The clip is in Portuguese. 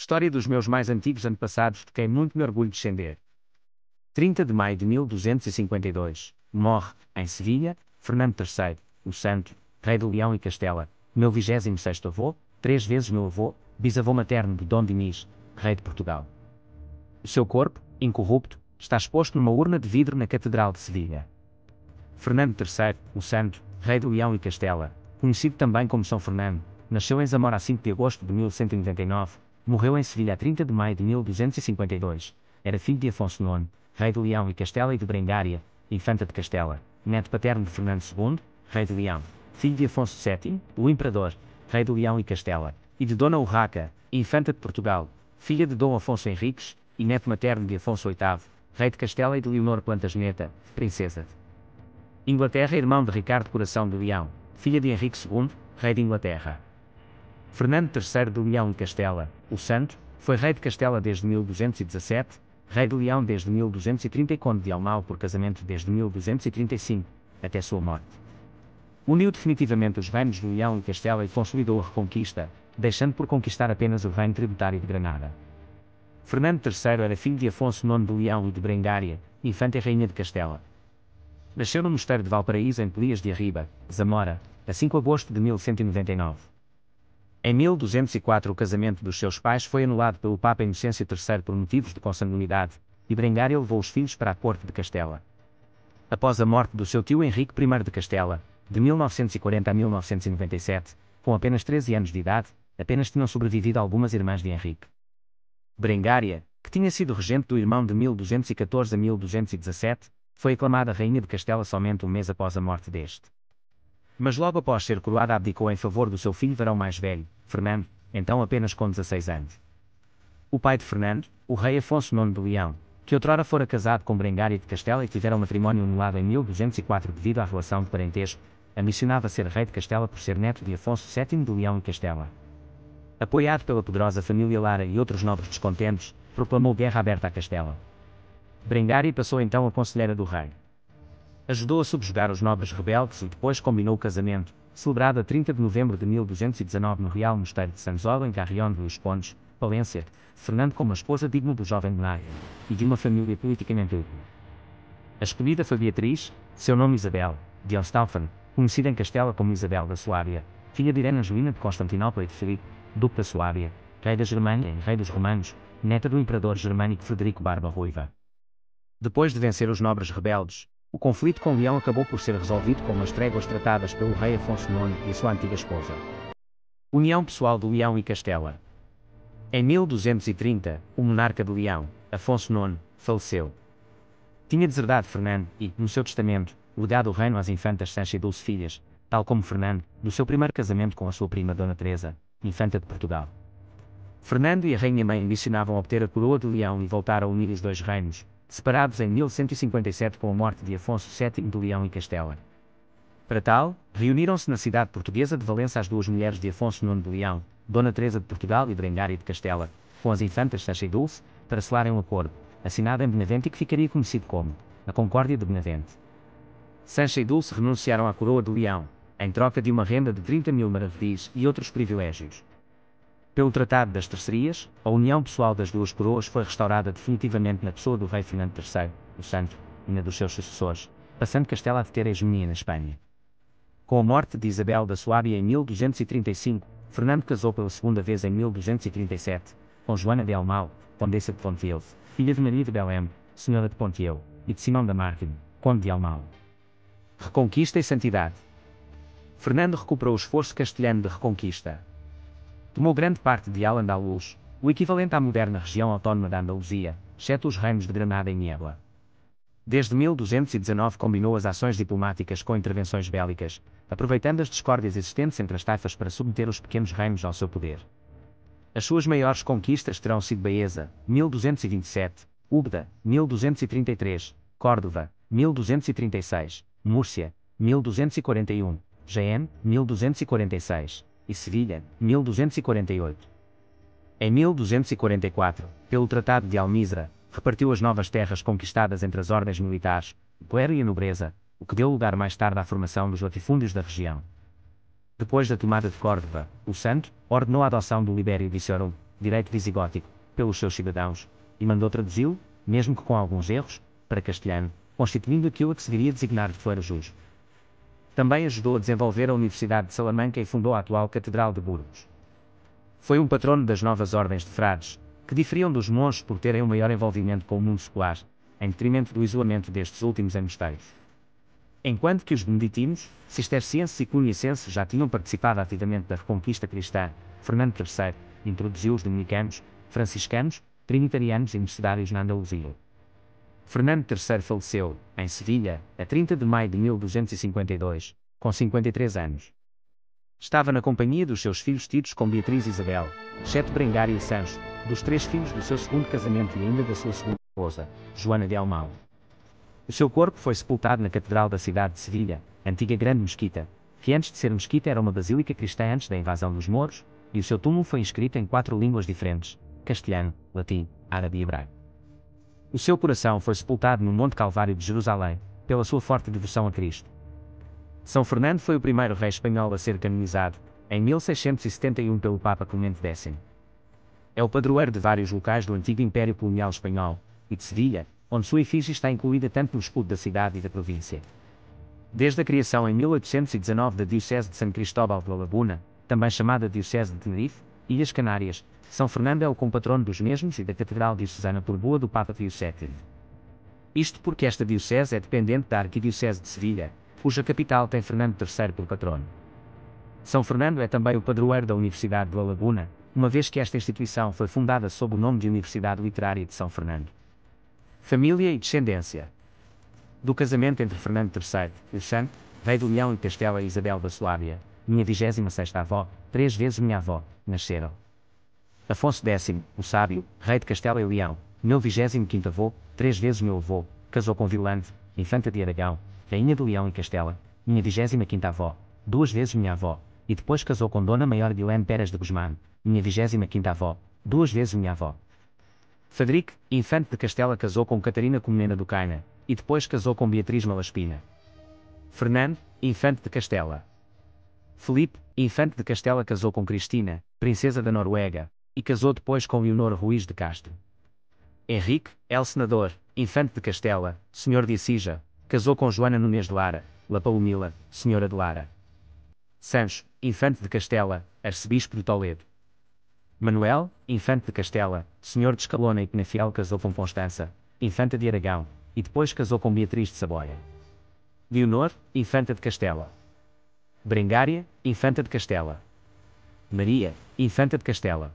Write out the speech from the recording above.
História dos meus mais antigos antepassados de quem muito me orgulho descender. 30 de maio de 1252. Morre, em Sevilha, Fernando III, o Santo, rei de Leão e Castela, meu 26º avô, 3 vezes meu avô, bisavô materno de Dom Dinis, rei de Portugal. O seu corpo, incorrupto, está exposto numa urna de vidro na Catedral de Sevilha. Fernando III, o Santo, rei de Leão e Castela, conhecido também como São Fernando, nasceu em Zamora a 5 de agosto de 1199, morreu em Sevilha a 30 de maio de 1252. Era filho de Afonso IX, rei de Leão e Castela e de Brengária, infanta de Castela, neto paterno de Fernando II, rei de Leão, filho de Afonso VII, o imperador, rei de Leão e Castela, e de Dona Urraca, infanta de Portugal, filha de Dom Afonso Henriques, e neto materno de Afonso VIII, rei de Castela e de Leonor Plantageneta, princesa de Inglaterra e irmão de Ricardo Coração de Leão, filha de Henrique II, rei de Inglaterra. Fernando III de Leão e Castela, o Santo, foi rei de Castela desde 1217, rei de Leão desde 1230 e conde de Almau por casamento desde 1235, até sua morte. Uniu definitivamente os reinos de Leão e Castela e consolidou a Reconquista, deixando por conquistar apenas o reino tributário de Granada. Fernando III era filho de Afonso IX de Leão e de Brengária, infanta e rainha de Castela. Nasceu no mosteiro de Valparaíso em Pelias de Arriba, Zamora, a 5 de agosto de 1199. Em 1204 o casamento dos seus pais foi anulado pelo Papa Inocêncio III por motivos de consanguinidade, e Brengária levou os filhos para a corte de Castela. Após a morte do seu tio Henrique I de Castela, de 1940 a 1997, com apenas 13 anos de idade, apenas tinham sobrevivido algumas irmãs de Henrique. Brengária, que tinha sido regente do irmão de 1214 a 1217, foi aclamada rainha de Castela somente um mês após a morte deste. Mas logo após ser coroada abdicou em favor do seu filho varão mais velho, Fernando, então apenas com 16 anos. O pai de Fernando, o rei Afonso IX de Leão, que outrora fora casado com Brengária de Castela e tiveram matrimónio anulado em 1204 devido à relação de parentesco, ambicionava ser rei de Castela por ser neto de Afonso VII de Leão e Castela. Apoiado pela poderosa família Lara e outros nobres descontentes, proclamou guerra aberta a Castela. Brengária passou então a conselheira do rei. Ajudou a subjugar os nobres rebeldes e depois combinou o casamento, celebrado a 30 de novembro de 1219 no Real Mosteiro de Sanzolo em Carrión de los Pontes, Valência, Fernando com uma esposa digna do jovem monarca, e de uma família politicamente útil. A escolhida foi Beatriz, seu nome Isabel, de Hohenstaufen, conhecida em Castela como Isabel da Suábia, filha de Irene Angelina de Constantinopla e de Filipe, duque da Suábia, rei da Germânia e rei dos romanos, neta do imperador germânico Frederico Barba Ruiva. Depois de vencer os nobres rebeldes, o conflito com Leão acabou por ser resolvido com umas tréguas tratadas pelo rei Afonso IX e a sua antiga esposa. União pessoal de Leão e Castela. Em 1230, o monarca de Leão, Afonso IX, faleceu. Tinha deserdado Fernando e, no seu testamento, legado o reino às infantas Sancha e Dulce filhas, tal como Fernando, do seu primeiro casamento com a sua prima Dona Teresa, infanta de Portugal. Fernando e a rainha-mãe ambicionavam obter a coroa de Leão e voltar a unir os dois reinos, separados em 1157 com a morte de Afonso VII de Leão e Castela. Para tal, reuniram-se na cidade portuguesa de Valença as duas mulheres de Afonso IX de Leão, Dona Teresa de Portugal e Brengária de Castela, com as infantas Sancha e Dulce, para selarem um acordo, assinado em Benavente e que ficaria conhecido como a Concórdia de Benavente. Sancha e Dulce renunciaram à coroa de Leão, em troca de uma renda de 30.000 maravedis e outros privilégios. Pelo Tratado das Tercerias, a união pessoal das duas coroas foi restaurada definitivamente na pessoa do rei Fernando III, o Santo, e na dos seus sucessores, passando Castela a ter a hegemonia na Espanha. Com a morte de Isabel da Suábia em 1235, Fernando casou pela segunda vez em 1237, com Joana de Almau, condessa de Ponthieu, filha de Maria de Belém, senhora de Ponthieu, e de Simão da Marque, conde de Almau. Reconquista e santidade. Fernando recuperou o esforço castelhano de reconquista. Tomou grande parte de Al-Andalus, o equivalente à moderna região autónoma da Andaluzia, exceto os reinos de Granada e Niebla. Desde 1219 combinou as ações diplomáticas com intervenções bélicas, aproveitando as discórdias existentes entre as taifas para submeter os pequenos reinos ao seu poder. As suas maiores conquistas terão sido Baeza, 1227, Úbeda, 1233, Córdova, 1236, Múrcia, 1241, Jaén, 1246. E Sevilha, 1248. Em 1244, pelo Tratado de Almizra, repartiu as novas terras conquistadas entre as ordens militares, o clero e a nobreza, o que deu lugar mais tarde à formação dos latifúndios da região. Depois da tomada de Córdoba, o Santo ordenou a adoção do Libério Viciorum, direito visigótico, pelos seus cidadãos, e mandou traduzi-lo, mesmo que com alguns erros, para castelhano, constituindo aquilo a que se viria a designar de Fleury-Juge. Também ajudou a desenvolver a Universidade de Salamanca e fundou a atual Catedral de Burgos. Foi um patrono das novas ordens de frades, que diferiam dos monges por terem um maior envolvimento com o mundo secular, em detrimento do isolamento destes últimos em mosteiros. Enquanto que os beneditinos, cistercienses e cluniacenses já tinham participado ativamente da reconquista cristã, Fernando III introduziu os dominicanos, franciscanos, trinitarianos e mercedários na Andaluzia. Fernando III faleceu, em Sevilha, a 30 de maio de 1252, com 53 anos. Estava na companhia dos seus filhos tidos com Beatriz e Isabel, exceto Berengário e Sancho, dos 3 filhos do seu segundo casamento e ainda da sua segunda esposa, Joana de Almão. O seu corpo foi sepultado na Catedral da cidade de Sevilha, antiga Grande Mesquita, que antes de ser mesquita era uma basílica cristã antes da invasão dos mouros, e o seu túmulo foi inscrito em 4 línguas diferentes, castelhano, latim, árabe e hebraico. O seu coração foi sepultado no Monte Calvário de Jerusalém, pela sua forte devoção a Cristo. São Fernando foi o primeiro rei espanhol a ser canonizado, em 1671 pelo Papa Clemente X. É o padroeiro de vários locais do antigo Império Colonial Espanhol, e de Sevilha, onde sua efígie está incluída tanto no escudo da cidade e da província. Desde a criação em 1819 da Diocese de San Cristóbal de La Laguna, também chamada Diocese de Tenerife, Ilhas Canárias, São Fernando é o compatrono dos mesmos e da Catedral Diocesana por Boa do Papa Pio VII. Isto porque esta diocese é dependente da Arquidiocese de Sevilha, cuja capital tem Fernando III por patrono. São Fernando é também o padroeiro da Universidade de La Laguna, uma vez que esta instituição foi fundada sob o nome de Universidade Literária de São Fernando. Família e descendência. Do casamento entre Fernando III, o Santo, rei do Leão e Castela e Isabel da Suábia, minha 26ª avó, 3 vezes minha avó, nasceram. Afonso X, o Sábio, rei de Castela e Leão, meu 25º avô, 3 vezes meu avô, casou com Violante, infanta de Aragão, rainha de Leão e Castela, minha 25ª avó, 2 vezes minha avó, e depois casou com Dona Maior Guilherme Pérez de Guzmán, minha 25ª avó, 2 vezes minha avó. Fadrique, infante de Castela, casou com Catarina Comnena do Caina, e depois casou com Beatriz Malaspina. Fernando, infante de Castela. Felipe, infante de Castela, casou com Cristina, princesa da Noruega, e casou depois com Leonor Ruiz de Castro. Henrique, senador, infante de Castela, senhor de Assija, casou com Joana Nunes de Lara, La Palomila, senhora de Lara. Sancho, infante de Castela, arcebispo de Toledo. Manuel, infante de Castela, senhor de Escalona e Penafiel, casou com Constança, infanta de Aragão, e depois casou com Beatriz de Saboia. Leonor, infanta de Castela. Berengária, infanta de Castela. Maria, infanta de Castela.